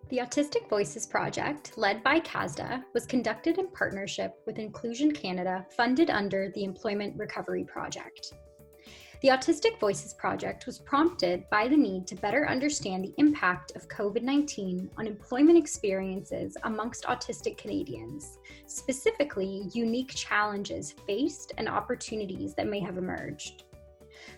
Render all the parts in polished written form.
The Autistic Voices Project, led by CASDA, was conducted in partnership with Inclusion Canada, funded under the Employment Recovery Project. The Autistic Voices Project was prompted by the need to better understand the impact of COVID-19 on employment experiences amongst autistic Canadians, specifically unique challenges faced and opportunities that may have emerged.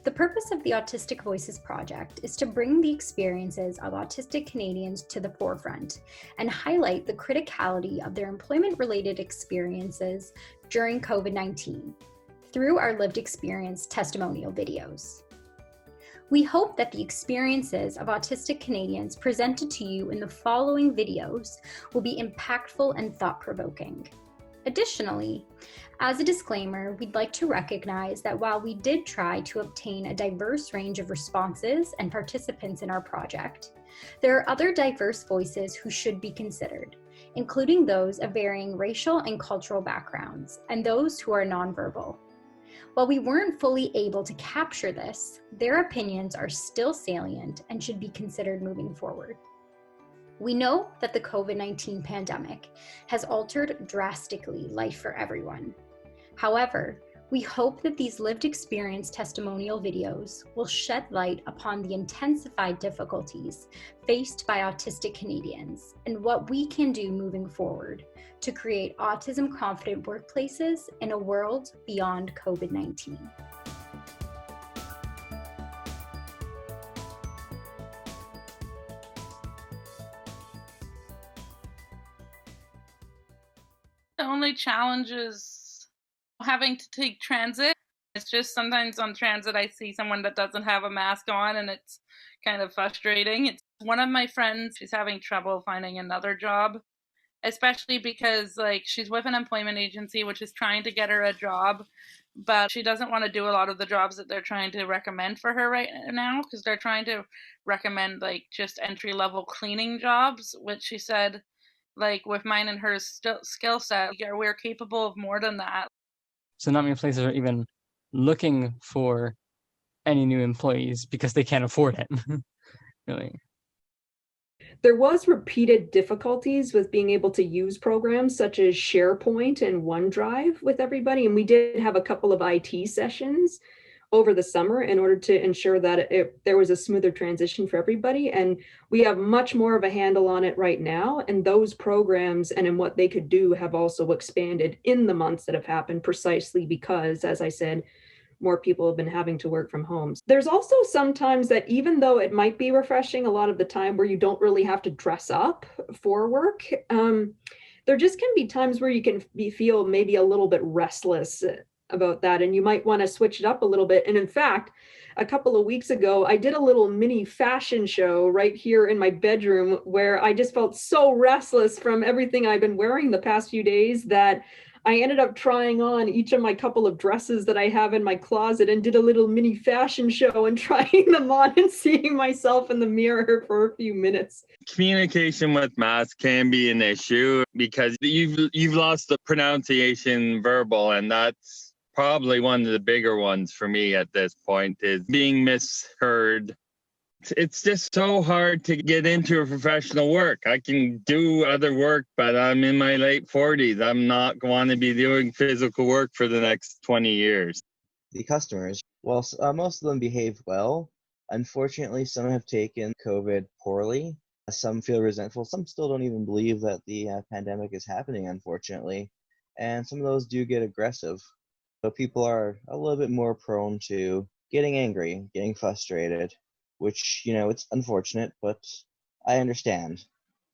The purpose of the Autistic Voices Project is to bring the experiences of autistic Canadians to the forefront and highlight the criticality of their employment-related experiences during COVID-19 through our lived experience testimonial videos. We hope that the experiences of autistic Canadians presented to you in the following videos will be impactful and thought-provoking. Additionally, as a disclaimer, we'd like to recognize that while we did try to obtain a diverse range of responses and participants in our project, there are other diverse voices who should be considered, including those of varying racial and cultural backgrounds, and those who are nonverbal. While we weren't fully able to capture this, their opinions are still salient and should be considered moving forward. We know that the COVID-19 pandemic has altered drastically life for everyone. However, we hope that these lived experience testimonial videos will shed light upon the intensified difficulties faced by autistic Canadians and what we can do moving forward to create autism-confident workplaces in a world beyond COVID-19. The only challenge is having to take transit. It's just sometimes on transit I see someone that doesn't have a mask on and it's kind of frustrating. It's one of my friends, she's having trouble finding another job, especially because she's with an employment agency which is trying to get her a job, but she doesn't want to do a lot of the jobs that they're trying to recommend for her right now because they're trying to recommend just entry-level cleaning jobs, which she said with mine and her skill set, we're capable of more than that. So not many places are even looking for any new employees because they can't afford it. Really. There was repeated difficulties with being able to use programs such as SharePoint and OneDrive with everybody. And we did have a couple of IT sessions over the summer in order to ensure that there was a smoother transition for everybody. And we have much more of a handle on it right now. And those programs and in what they could do have also expanded in the months that have happened, precisely because, as I said, more people have been having to work from home. There's also sometimes that even though it might be refreshing a lot of the time where you don't really have to dress up for work, there just can be times where you can feel maybe a little bit restless about that, and you might want to switch it up a little bit. And in fact, a couple of weeks ago, I did a little mini fashion show right here in my bedroom where I just felt so restless from everything I've been wearing the past few days that I ended up trying on each of my couple of dresses that I have in my closet and did a little mini fashion show and trying them on and seeing myself in the mirror for a few minutes. Communication with masks can be an issue because you've lost the pronunciation verbal, and that's probably one of the bigger ones for me at this point is being misheard. It's just so hard to get into a professional work. I can do other work, but I'm in my late 40s. I'm not going to be doing physical work for the next 20 years. The customers, well, most of them behave well. Unfortunately, some have taken COVID poorly. Some feel resentful. Some still don't even believe that the pandemic is happening, unfortunately. And some of those do get aggressive. So people are a little bit more prone to getting angry, getting frustrated, which, it's unfortunate, but I understand.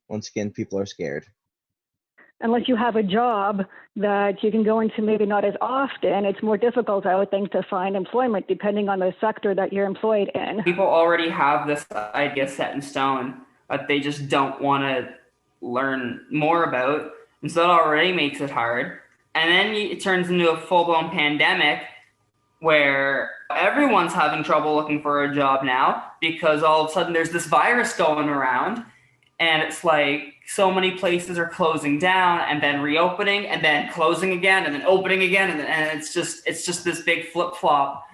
Once again, people are scared. Unless you have a job that you can go into maybe not as often, it's more difficult, I would think, to find employment depending on the sector that you're employed in. People already have this idea set in stone that they just don't want to learn more about, and so that already makes it hard. And then it turns into a full-blown pandemic where everyone's having trouble looking for a job now because all of a sudden there's this virus going around, and it's so many places are closing down and then reopening and then closing again and then opening again, and it's just this big flip-flop,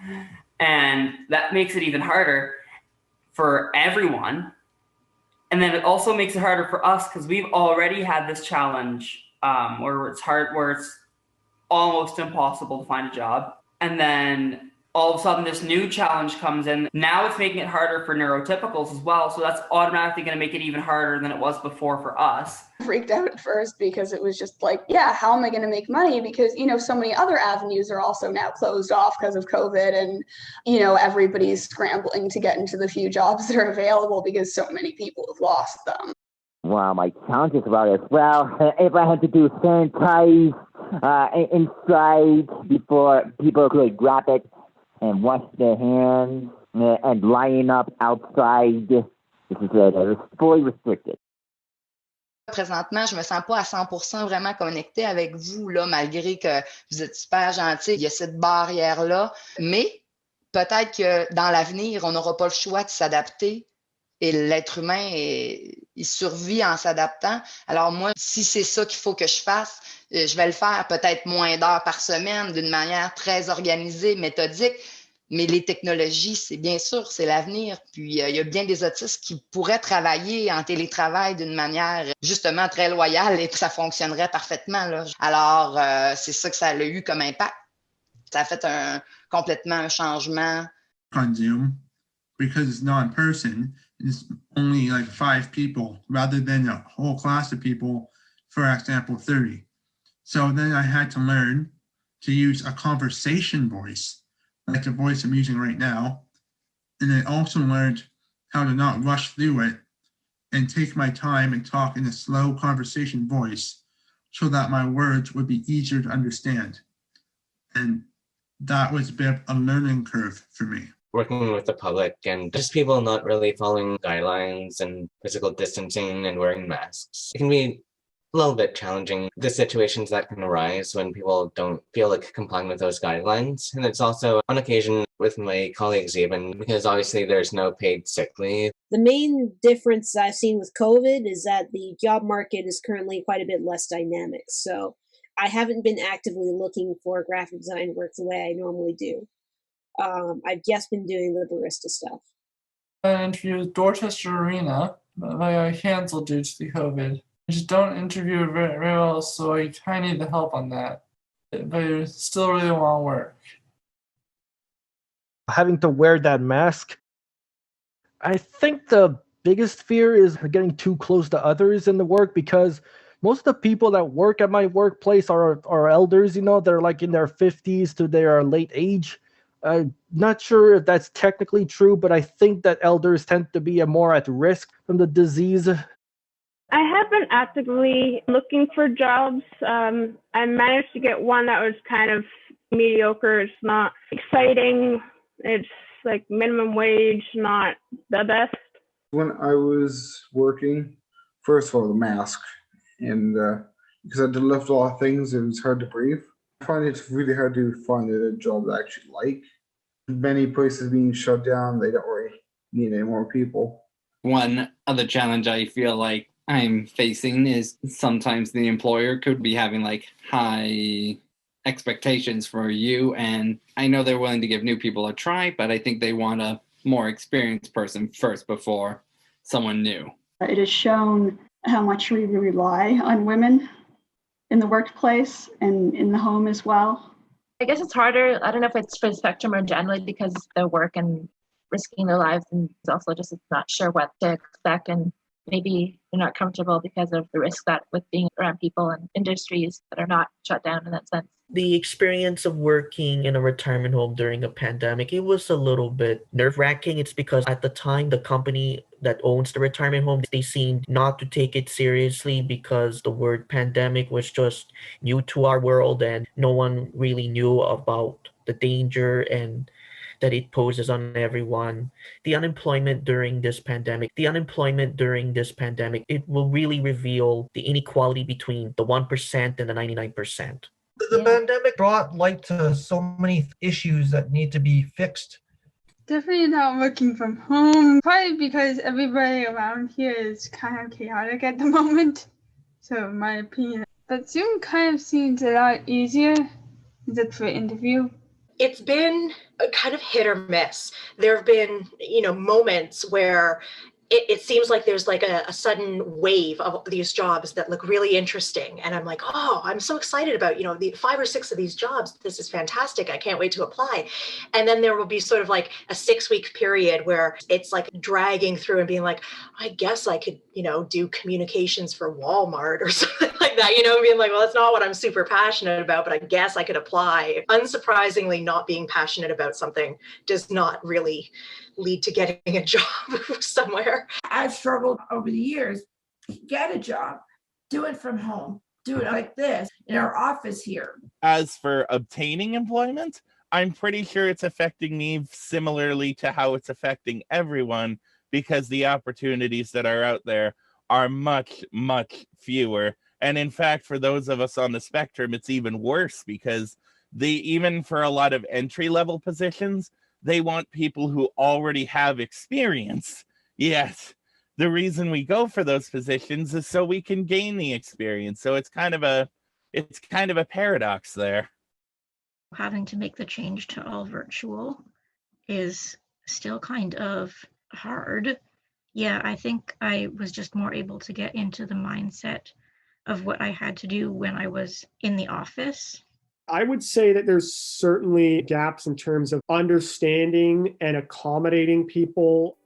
and that makes it even harder for everyone. And then it also makes it harder for us because we've already had this challenge where it's almost impossible to find a job. And then all of a sudden this new challenge comes in. Now it's making it harder for neurotypicals as well. So that's automatically going to make it even harder than it was before for us. Freaked out at first because it was just like, yeah, how am I going to make money? Because, so many other avenues are also now closed off because of COVID, and, everybody's scrambling to get into the few jobs that are available because so many people have lost them. Well, my challenges about it, if I had to do sanitize inside before people could grab it and wash their hands and line up outside, this is fully restricted. Présentement, je me sens pas à 100% vraiment connectée avec vous, là, malgré que vous êtes super gentil. Il y a cette barrière-là, mais peut-être que dans l'avenir, on n'aura pas le choix de s'adapter et l'être humain, il survit en s'adaptant. Alors moi, si c'est ça qu'il faut que je fasse, je vais le faire peut-être moins d'heures par semaine, d'une manière très organisée, méthodique. Mais les technologies, c'est bien sûr, c'est l'avenir. Puis, il y a bien des autistes qui pourraient travailler en télétravail d'une manière justement très loyale et ça fonctionnerait parfaitement, là. Alors, c'est ça que ça a eu comme impact. Ça a fait complètement un changement. On Zoom, because it's not in person, it's only like 5 people rather than a whole class of people, for example, 30. So then I had to learn to use a conversation voice, like the voice I'm using right now. And I also learned how to not rush through it and take my time and talk in a slow conversation voice so that my words would be easier to understand. And that was a bit of a learning curve for me. Working with the public and just people not really following guidelines and physical distancing and wearing masks. It can be a little bit challenging, the situations that can arise when people don't feel like complying with those guidelines. And it's also on occasion with my colleagues even, because obviously there's no paid sick leave. The main difference I've seen with COVID is that the job market is currently quite a bit less dynamic. So I haven't been actively looking for graphic design work the way I normally do. I've just been doing the barista stuff. I interviewed Dorchester Arena, but I canceled due to the COVID. I just don't interview very well, so I kind of need the help on that. But I still really want to work. Having to wear that mask, I think the biggest fear is getting too close to others in the work, because most of the people that work at my workplace are elders, they're like in their 50s to their late age. I'm not sure if that's technically true, but I think that elders tend to be more at risk from the disease. I have been actively looking for jobs. I managed to get one that was kind of mediocre. It's not exciting. It's like minimum wage, not the best. When I was working, first of all, the mask. And because I had to lift a lot of things, it was hard to breathe. I find it's really hard to find a job that I actually like. Many places being shut down, they don't really need any more people. One other challenge I feel like I'm facing is sometimes the employer could be having like high expectations for you, and I know they're willing to give new people a try, but I think they want a more experienced person first before someone new. It has shown how much we rely on women in the workplace and in the home as well. I guess it's harder. I don't know if it's for the spectrum or generally because the work and risking their lives, and also just not sure what to expect, and maybe they're not comfortable because of the risk that with being around people and industries that are not shut down in that sense. The experience of working in a retirement home during a pandemic, it was a little bit nerve-wracking. It's because at the time, the company that owns the retirement home, they seemed not to take it seriously because the word pandemic was just new to our world and no one really knew about the danger and that it poses on everyone. The unemployment during this pandemic, it will really reveal the inequality between the 1% and the 99%. The pandemic brought light to so many issues that need to be fixed. Definitely not working from home, probably because everybody around here is kind of chaotic at the moment. So in my opinion, but Zoom kind of seems a lot easier for interview. It's been a kind of hit or miss. There have been, moments where it seems like there's like a sudden wave of these jobs that look really interesting. And I'm like, oh, I'm so excited about, the 5 or 6 of these jobs. This is fantastic. I can't wait to apply. And then there will be sort of like a 6-week period where it's like dragging through and being like, I guess I could, do communications for Walmart or something like that, being like, well, that's not what I'm super passionate about, but I guess I could apply. Unsurprisingly, not being passionate about something does not really lead to getting a job somewhere. I've struggled over the years to get a job, do it from home, do it like this in our office here. As for obtaining employment, I'm pretty sure it's affecting me similarly to how it's affecting everyone, because the opportunities that are out there are much, much fewer. And in fact, for those of us on the spectrum, it's even worse, because even for a lot of entry-level positions, they want people who already have experience. Yet, the reason we go for those positions is so we can gain the experience. So it's kind of a paradox there. Having to make the change to all virtual is still kind of hard. Yeah, I think I was just more able to get into the mindset of what I had to do when I was in the office. I would say that there's certainly gaps in terms of understanding and accommodating people